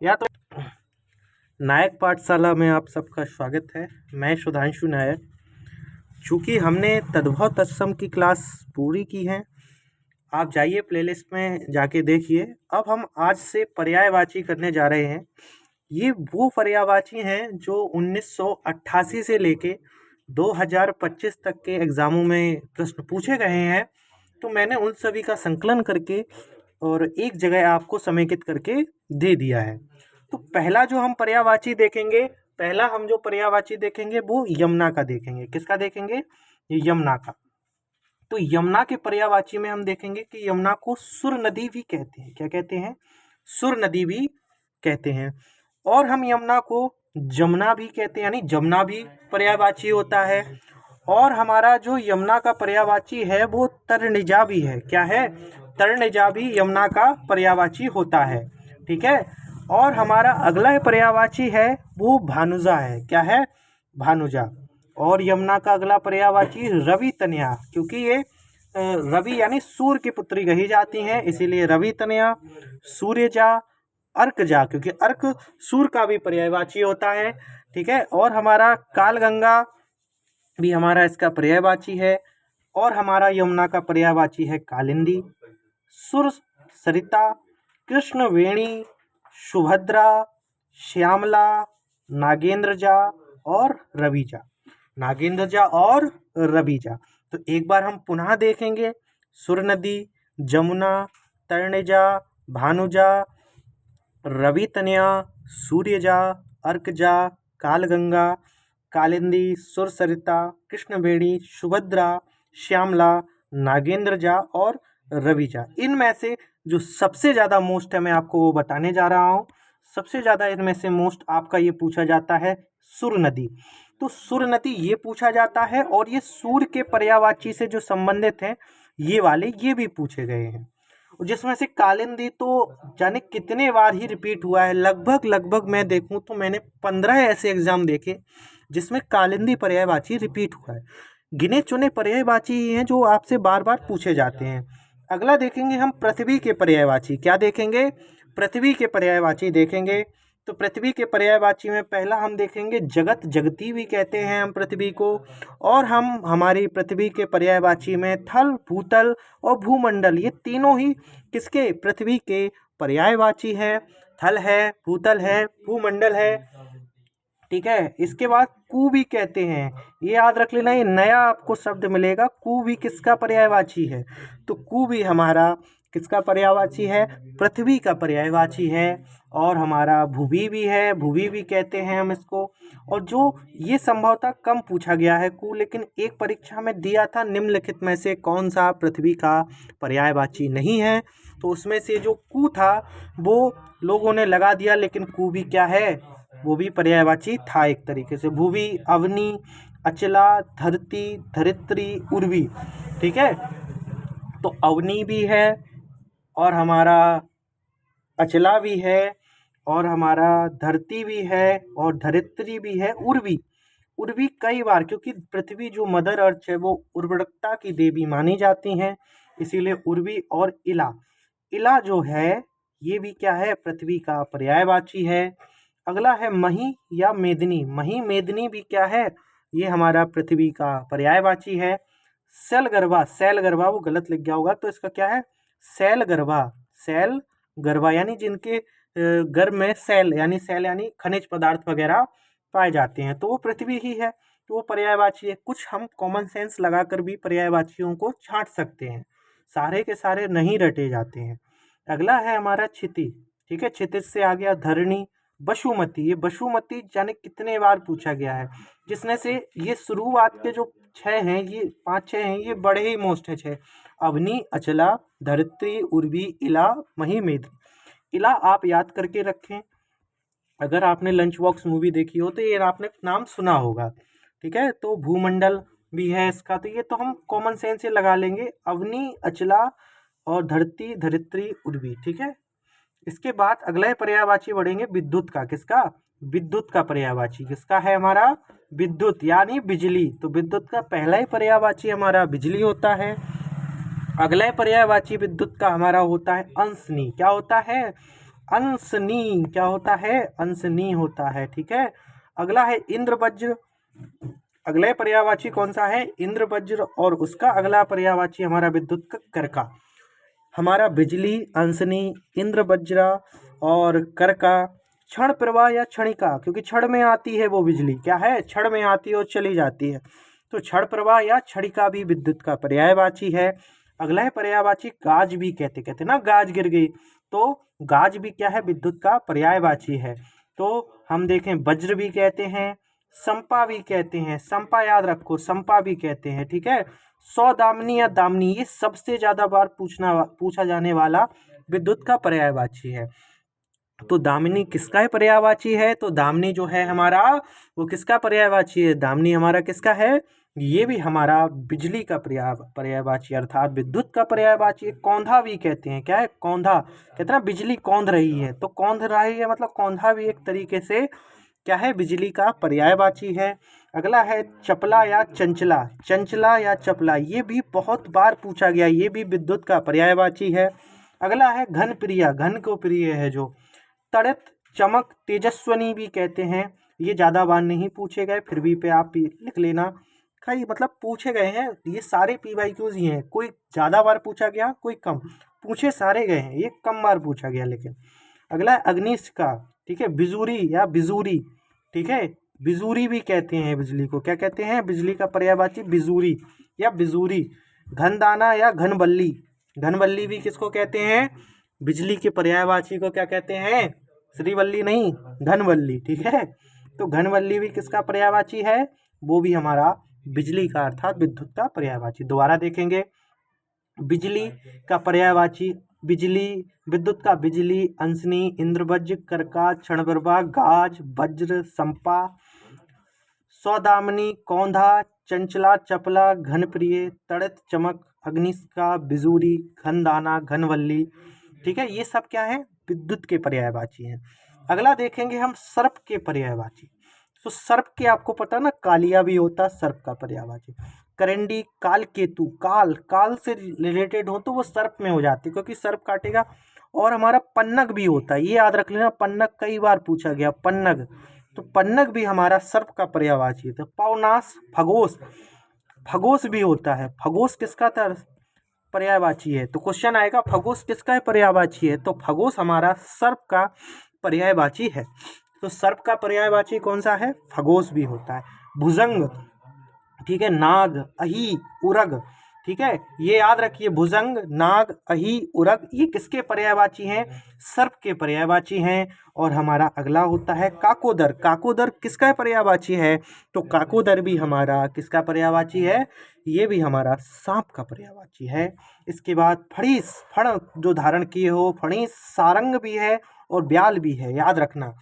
या तो नायक पाठशाला में आप सबका स्वागत है। मैं सुधांशु नायक। चूँकि हमने तद्भव तत्सम की क्लास पूरी की है, आप जाइए प्लेलिस्ट में जाके देखिए। अब हम आज से पर्यायवाची करने जा रहे हैं। ये वो पर्यायवाची हैं जो 1988 से लेके 2025 तक के एग्ज़ामों में प्रश्न पूछे गए हैं। तो मैंने उन सभी का संकलन करके और एक जगह आपको समेकित करके दे दिया है। तो पहला जो हम पर्यायवाची देखेंगे, पहला हम जो पर्यायवाची देखेंगे वो यमुना का देखेंगे। किसका देखेंगे? यमुना का। तो यमुना के पर्यायवाची में हम देखेंगे कि यमुना को सुर नदी भी कहते हैं। क्या कहते हैं? सुर नदी भी कहते हैं। और हम यमुना को जमुना भी कहते हैं, यानी जमुना भी पर्यायवाची होता है। और हमारा जो यमुना का पर्यायवाची है वो तरणिजा भी है। क्या है? तरणिजा भी यमुना का पर्यायवाची होता है। ठीक है। और हमारा अगला पर्यायवाची है वो भानुजा है। क्या है? भानुजा। और यमुना का अगला पर्यायवाची रवि तनया, क्योंकि ये रवि यानी सूर्य की पुत्री कही जाती हैं, इसीलिए रवि तनया। सूर्यजा, अर्कजा, क्योंकि अर्क सूर्य का भी पर्यायवाची होता है। ठीक है। और हमारा कालगंगा भी हमारा इसका पर्यायवाची है। और हमारा यमुना का पर्यायवाची है कालिंदी, सुर सरिता, कृष्णवेणी, सुभद्रा, श्यामला, नागेंद्रजा और रविजा। नागेंद्रजा और रविजा। तो एक बार हम पुनः देखेंगे। सुर नदी, जमुना, तरणिजा, भानुजा, रवि तनया, सूर्यजा, अर्कजा, कालगंगा, कालिंदी, सुरसरिता, कृष्णवेणी, सुभद्रा, श्यामला, नागेंद्रजा और रविजा। इनमें से जो सबसे ज़्यादा मोस्ट है मैं आपको वो बताने जा रहा हूँ। सबसे ज़्यादा इनमें से मोस्ट आपका ये पूछा जाता है सुर नदी। तो सुर नदी ये पूछा जाता है, और ये सूर्य के पर्यायवाची से जो संबंधित हैं ये वाले ये भी पूछे गए हैं। जिसमें से कालिंदी तो जाने कितने बार ही रिपीट हुआ है। लगभग लगभग मैं देखूं तो मैंने 15 ऐसे एग्जाम देखे जिसमें कालिंदी पर्यायवाची रिपीट हुआ है। गिने चुने पर्यायवाची ही हैं जो आपसे बार बार पूछे जाते हैं। अगला देखेंगे हम पृथ्वी के पर्यायवाची। क्या देखेंगे? पृथ्वी के पर्यायवाची देखेंगे। तो पृथ्वी के पर्यायवाची में पहला हम देखेंगे जगत, जगती भी कहते हैं हम पृथ्वी को। और हम हमारी पृथ्वी के पर्यायवाची में थल, भूतल और भूमंडल, ये तीनों ही किसके? पृथ्वी के पर्यायवाची हैं। थल है, भूतल है, भूमंडल है। ठीक है। इसके बाद कु भी कहते हैं। ये याद रख लेना, ये नया आपको शब्द मिलेगा। कु भी किसका पर्यायवाची है? तो कु भी हमारा किसका पर्यायवाची है? पृथ्वी का पर्यायवाची है। और हमारा भूवि भी है, भूवि भी कहते हैं हम इसको। और जो ये संभवतः कम पूछा गया है कु, लेकिन एक परीक्षा में दिया था निम्नलिखित में से कौन सा पृथ्वी का पर्यायवाची नहीं है। तो उसमें से जो कु था वो लोगों ने लगा दिया, लेकिन कु भी क्या है? वो भी पर्यायवाची था एक तरीके से। भूवि, अवनी, अचला, धरती, धरित्री, उर्वी। ठीक है। तो अवनी भी है, और हमारा अचला भी है, और हमारा धरती भी है, और धरित्री भी है, उर्वी। उर्वी कई बार, क्योंकि पृथ्वी जो मदर अर्थ है वो उर्वरकता की देवी मानी जाती हैं, इसीलिए उर्वी। और इला, इला जो है ये भी क्या है? पृथ्वी का पर्यायवाची है। अगला है मही या मेदिनी। मही, मेदिनी भी क्या है? ये हमारा पृथ्वी का पर्यायवाची है। सैलगर्भा, सैलगर्भा वो गलत लिख गया होगा, तो इसका क्या है? सैलगर्भा, सैलगर्भा यानी जिनके गर्भ में सैल यानी खनिज पदार्थ वगैरह पाए जाते हैं, तो वो पृथ्वी ही है। तो वो पर्यायवाची है। कुछ हम कॉमन सेंस लगाकर भी पर्यायवाचियों को छांट सकते हैं, सारे के सारे नहीं रटे जाते हैं। अगला है हमारा क्षिति। ठीक है। क्षितिज से आ गया धरणी, बसुमती। ये बसुमती जाने कितने बार पूछा गया है, जिसमें से ये शुरुआत के जो 6 हैं, ये 5-6 हैं, ये बड़े ही मोस्ट है 6। अवनी, अचला, धरित्री, उर्वी, इला, मही, मेदिनी। इला आप याद करके रखें। अगर आपने लंच बॉक्स मूवी देखी हो तो ये आपने नाम सुना होगा। ठीक है। तो भूमंडल भी है इसका, तो ये तो हम कॉमन सेंस से लगा लेंगे। अवनी, अचला और धरती, धरित्री, उर्वी। ठीक है। इसके बाद अगला पर्यायवाची बढ़ेंगे विद्युत का। किसका? विद्युत का पर्यायवाची किसका है? हमारा विद्युत यानी बिजली। तो विद्युत का पहला ही पर्यायवाची हमारा बिजली होता है। अगला पर्यायवाची विद्युत का हमारा होता है अंशनी। क्या होता है? अंशनी, क्या होता है, अंशनी होता है, ठीक है। अगला है इंद्रवज्र, अगला पर्यायवाची कौन सा है, इंद्रवज्र, और उसका अगला पर्यायवाची हमारा विद्युत का करका। हमारा बिजली, अंशनी, इंद्रवज्रा और करका। क्षण प्रवाह या क्षणिका, क्योंकि क्षण में आती है वो बिजली, क्या है, क्षण में आती है और चली जाती है, तो क्षण प्रवाह या क्षणिका भी विद्युत का पर्यायवाची है। अगला है पर्यायवाची गाज भी, कहते ना गाज गिर गई, तो गाज भी क्या है, विद्युत का पर्यायवाची है। तो हम देखें वज्र भी कहते हैं, संपा भी कहते हैं, संपा याद रखो, संपा भी कहते हैं, ठीक है। सौदामिनी या दामिनी, ये सबसे ज्यादा बार पूछा जाने वाला विद्युत का पर्यायवाची है। तो दामिनी किसका है पर्यायवाची है, तो दामिनी जो है हमारा वो किसका पर्यायवाची है, दामिनी हमारा किसका है, ये भी हमारा बिजली का पर्यायवाची अर्थात विद्युत का पर्यायवाची है। कौंधा भी कहते हैं, क्या है, कौंधा, कहते हैं ना बिजली कौंध रही है, तो कौंध रही है मतलब कौंधा भी एक तरीके से क्या है, बिजली का पर्यायवाची है। अगला है चपला या चंचला, चंचला या चपला, ये भी बहुत बार पूछा गया, ये भी विद्युत का पर्यायवाची है। अगला है घन प्रिया, घन को प्रिय है जो। तड़ित, चमक, तेजस्वनी भी कहते हैं, ये ज़्यादा बार नहीं पूछे गए, फिर भी पे आप लिख लेना, कई मतलब पूछे गए हैं, ये सारे PYQs ही हैं, कोई ज़्यादा बार पूछा गया, कोई कम, पूछे सारे गए हैं, ये कम बार पूछा गया लेकिन। अगला है अग्निष्का, ठीक है, बिजूरी या बिजूरी, ठीक है, बिजूरी भी कहते हैं बिजली को, क्या कहते हैं, बिजली का पर्यायवाची बिजूरी या बिजूरी। घनदाना या घनबल्ली, घनबल्ली भी किसको कहते हैं, बिजली के पर्यायवाची को क्या कहते हैं, श्रीवल्ली नहीं, घनवल्ली, ठीक है। तो घनवल्ली भी किसका पर्यायवाची है, वो भी हमारा बिजली का अर्थात विद्युत का पर्यायवाची। दोबारा देखेंगे, बिजली का पर्यायवाची बिजली, विद्युत का बिजली, अंशनी, इंद्रवज्र, करका, क्षणप्रभा, गाज, वज्र, संपा, सौदामिनी, कौंधा, चंचला, चपला, घनप्रिय, तड़ित, चमक, अग्निष्का, बिजूरी, घनदाना, घनवल्ली, ठीक है, ये सब क्या है, विद्युत के पर्यायवाची हैं। अगला देखेंगे हम सर्प के पर्यायवाची। तो सर्प के आपको पता ना, कालिया भी होता है सर्प का पर्यायवाची। करंडी, काल केतु, काल, काल से रिलेटेड हो तो वो सर्प में हो जाती है, क्योंकि सर्प काटेगा। और हमारा पन्नग भी होता है, ये याद रख लेना, पन्नग कई बार पूछा गया, पन्नग, तो पन्नग भी हमारा सर्प का पर्यायवाची है। तो पवनाश, खगोश, खगोश भी होता है, खगोश किसका था पर्यायवाची है, तो क्वेश्चन आएगा खगोश किसका है पर्यायवाची है, तो खगोश हमारा सर्प का पर्यायवाची है। तो सर्प का पर्यायवाची कौन सा है, खगोश भी होता है। भुजंग, ठीक है, नाग, अही, उरग, ठीक है, ये याद रखिए, भुजंग, नाग, अही, उरग, ये किसके पर्यायवाची हैं, सर्प के पर्यायवाची हैं। और हमारा अगला होता है काकोदर, काकोदर किसका पर्यायवाची है, तो काकोदर भी हमारा किसका पर्यायवाची है, ये भी हमारा सांप का पर्यायवाची है। इसके बाद फणीस, फण जो धारण किए हो, फणीस, सारंग भी है और ब्याल भी है, याद रखना,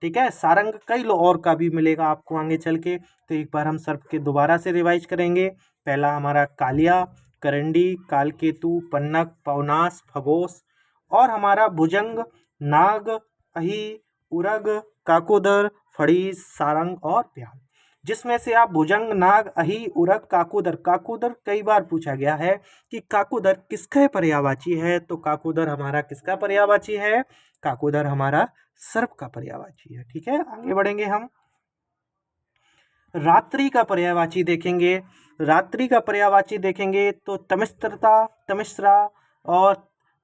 ठीक है। सारंग कई और का भी मिलेगा आपको आगे चल के। तो एक बार हम सर्प के दोबारा से रिवाइज करेंगे। पहला हमारा कालिया, करंडी, कालकेतु, पन्नग, पवनाश, खगोश, और हमारा भुजंग, नाग, अही, उरग, काकोदर, फणीस, सारंग और ब्याल। जिसमें से आप भुजंग, नाग, अही, उरग, काकोदर, काकोदर कई बार पूछा गया है कि काकोदर किसका पर्यायवाची है, तो काकोदर हमारा किसका पर्यायवाची है, काकोदर हमारा सर्प का पर्यायवाची है, ठीक है। आगे बढ़ेंगे हम, रात्रि का पर्यायवाची देखेंगे। रात्रि का पर्यायवाची देखेंगे तो तमिश्रता, तमिश्रा और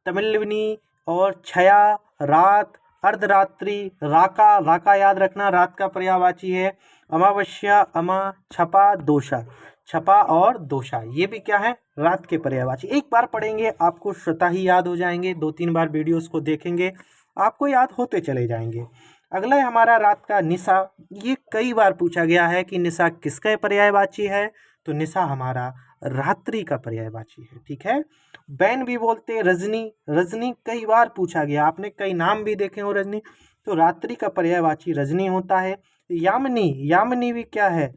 तमिलवनी और छया, रात, अर्धरात्रि, राका, राका याद रखना रात का पर्यायवाची है। अमावस्या, अमा, छपा, दोषा, छपा और दोषा, ये भी क्या है, रात के पर्यायवाची। एक बार पढ़ेंगे आपको स्वतः ही याद हो जाएंगे, 2-3 बार वीडियोस को देखेंगे आपको याद होते चले जाएंगे। अगला है हमारा रात का निशा, ये कई बार पूछा गया है कि निशा किसका पर्यायवाची है, तो निशा हमारा रात्रि का पर्यायवाची है, ठीक है। बैन भी बोलते हैं, रजनी, रजनी कई बार पूछा गया, आपने कई नाम भी देखे हो रजनी, तो रात्रि का पर्यायवाची रजनी होता है। यामिनी, यामिनी भी क्या है,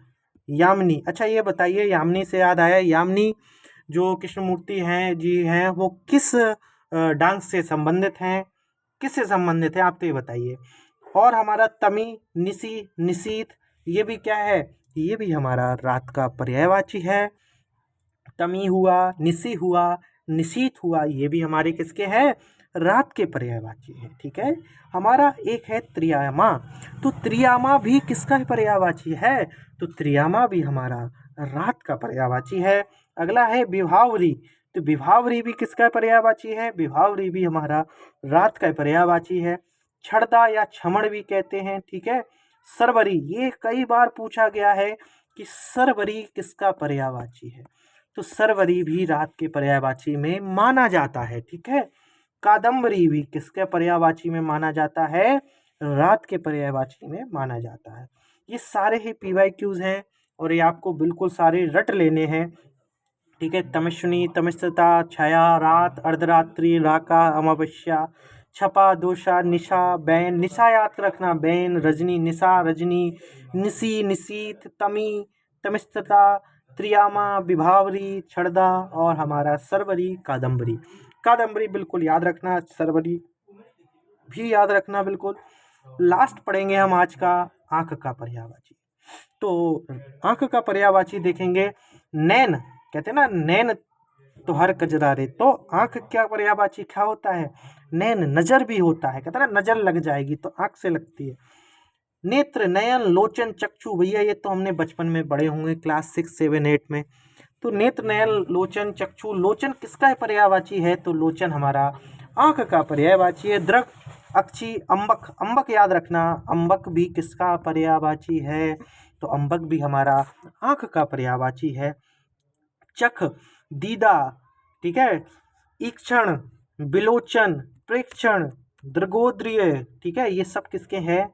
यामिनी, अच्छा ये बताइए, यामिनी से याद आया, यामिनी जो कृष्णमूर्ति हैं जी हैं, वो किस डांस से संबंधित हैं, किससे संबंधित है, आप तो ये बताइए। और हमारा तमी, निसी, निशीथ, ये भी क्या है, ये भी हमारा रात का पर्यायवाची है। तमी हुआ, निसी हुआ, निशीथ हुआ, ये भी हमारे किसके हैं, रात के पर्यायवाची है। ठीक है, हमारा एक है त्रियामा, तो त्रियामा भी किसका पर्यायवाची है? तो त्रियामा भी हमारा रात का पर्यायवाची है। अगला है विभावरी, तो विभावरी भी किसका पर्यायवाची है? विभावरी भी हमारा रात का पर्यायवाची है। छड़दा या छमड़ भी कहते हैं। ठीक है, सरवरी, ये कई बार पूछा गया है कि सरवरी किसका पर्यायवाची है, तो सरवरी भी रात के पर्यायवाची में माना जाता है। ठीक है, कादम्बरी भी किसके पर्यायवाची में माना जाता है? रात के पर्यायवाची में माना जाता है। ये सारे ही PYQs हैं और ये आपको बिल्कुल सारे रट लेने हैं। ठीक है, तमस्विनी, तमस्ता, छाया, रात, अर्धरात्रि, राका, अमावस्या, छपा, दोषा, निशा, बैन, निशा याद रखना, बैन, रजनी, निशा, रजनी, निशी, निशीथ, तमी, तमिस्तता, त्रियामा, विभावरी, छड़दा और हमारा सरवरी, कादम्बरी। कादम्बरी बिल्कुल याद रखना, सरवरी भी याद रखना बिल्कुल। लास्ट पढ़ेंगे हम आज का आंख का पर्यायवाची। तो आंख का पर्यायवाची देखेंगे, नैन, कहते हैं ना नैन तो हर कजरारे, तो आंख क्या पर्यायवाची क्या होता है? नैन, नजर भी होता है, कहते हैं ना नजर लग जाएगी तो आंख से लगती है। नेत्र, नयन, लोचन, चक्षु, भैया ये तो हमने बचपन में पढ़े होंगे क्लास 6, 7, 8 में। तो नेत्र, नयन, लोचन, चक्षु, लोचन किसका पर्यायवाची है? तो लोचन हमारा आंख का पर्यायवाची है। दृक, अक्षी, अम्बक, अम्बक याद रखना, अम्बक भी किसका पर्यायवाची है? तो अम्बक भी हमारा आंख का पर्यायवाची है। चख, दीदा, ठीक है, ईक्षण, विलोचन, प्रेक्षण, दृगोद्रिय, ठीक है, ये सब किसके हैं?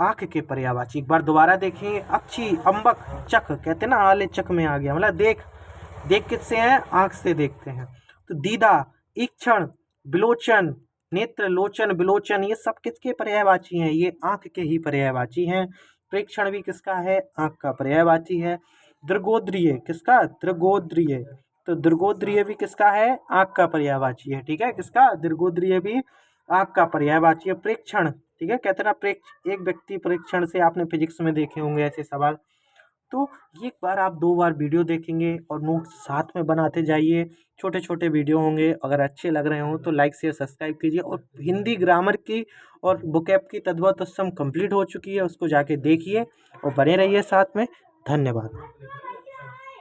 आंख के पर्यायवाची। एक बार दोबारा देखेंगे, अक्षी, अम्बक, चख, कहते हैं ना आले चख में आ गया, मतलब देख किससे हैं? आंख से देखते हैं। तो दीदा, ईक्षण, विलोचन, नेत्र, लोचन, विलोचन, ये सब किसके पर्यायवाची हैं? ये आंख के ही पर्यायवाची हैं। प्रेक्षण भी किसका है? आंख का पर्यायवाची है। दृगोद्रिय किसका? दृगोद्रिय, तो दृगोद्रिय भी किसका है? आंख का पर्यायवाची है। ठीक है, किसका? दृगोद्रिय भी आंख का पर्यायवाची है। प्रेक्षण, ठीक है, कहते हैं ना एक व्यक्ति प्रेक्षण से, आपने फिजिक्स में देखे होंगे ऐसे सवाल। तो एक बार आप 2 बार वीडियो देखेंगे और नोट्स साथ में बनाते जाइए। छोटे छोटे वीडियो होंगे, अगर अच्छे लग रहे हों तो लाइक शेयर सब्सक्राइब कीजिए। और हिंदी ग्रामर की और बुकैप की तद्भव तत्सम कंप्लीट हो चुकी है, उसको जाके देखिए और बने रहिए साथ में। धन्यवाद।